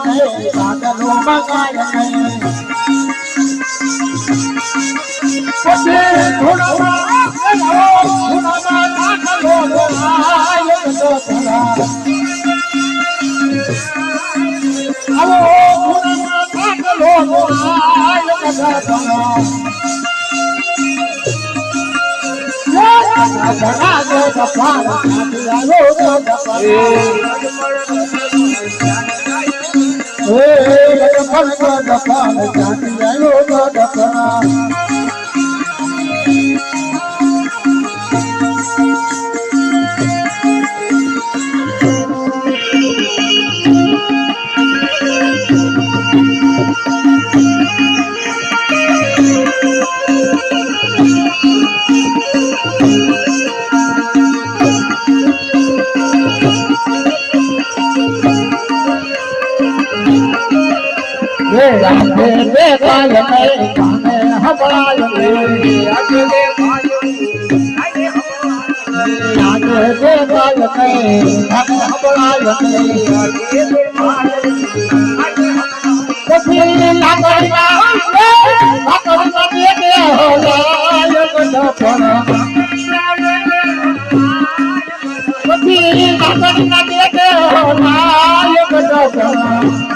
નહીં કાગલો બગાય નહીં પછી ધૂળમાં કાગલો બોલાય તો તરા આવો ધૂળમાં કાગલો બોલાય તો તરા ઘણા જો દફાન આલો જો દફાન એ દફાન જો દફાન ચાંદી આલો જો દફાન કાલ નહીં કાને હબળાય આજે કાલ નહીં હબળાય પછી લાગણીના દેખે હોલાય ગઢપણ પછી લાગણીના દેખે હોલાય ગઢપણ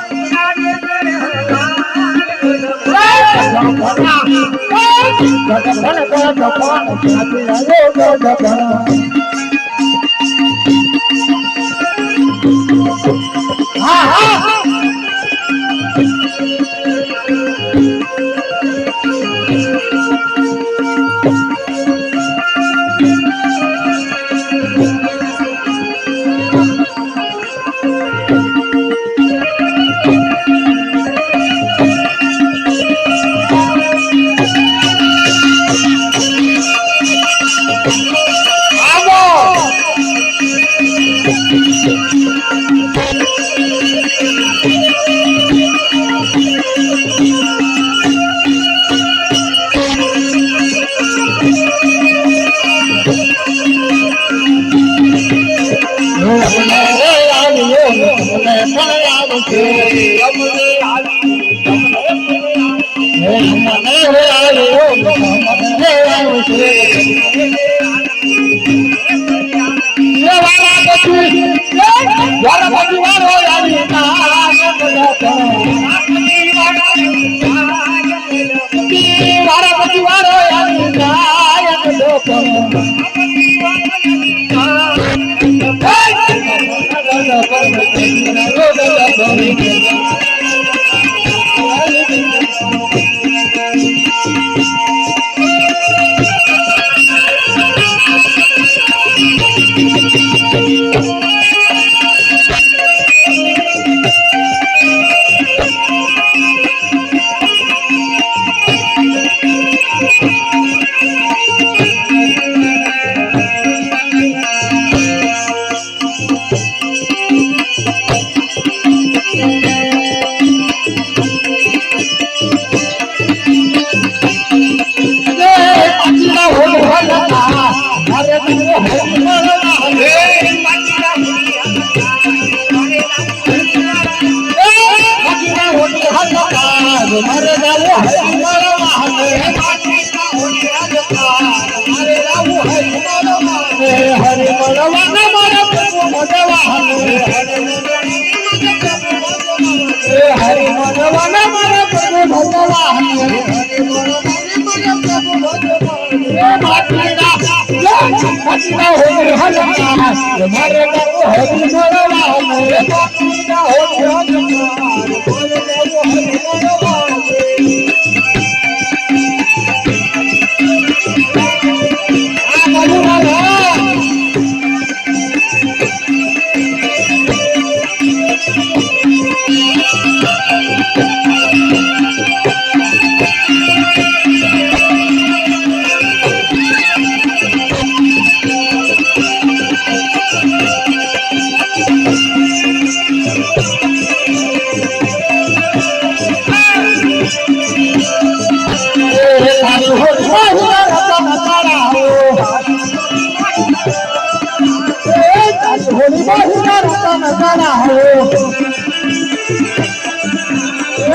होली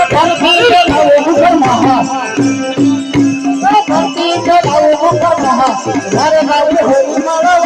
ધરતી ચલાવો મુગલ મહા ધરતી ચલાવો મુગલ મહા મારે બાબુ હોળી માળો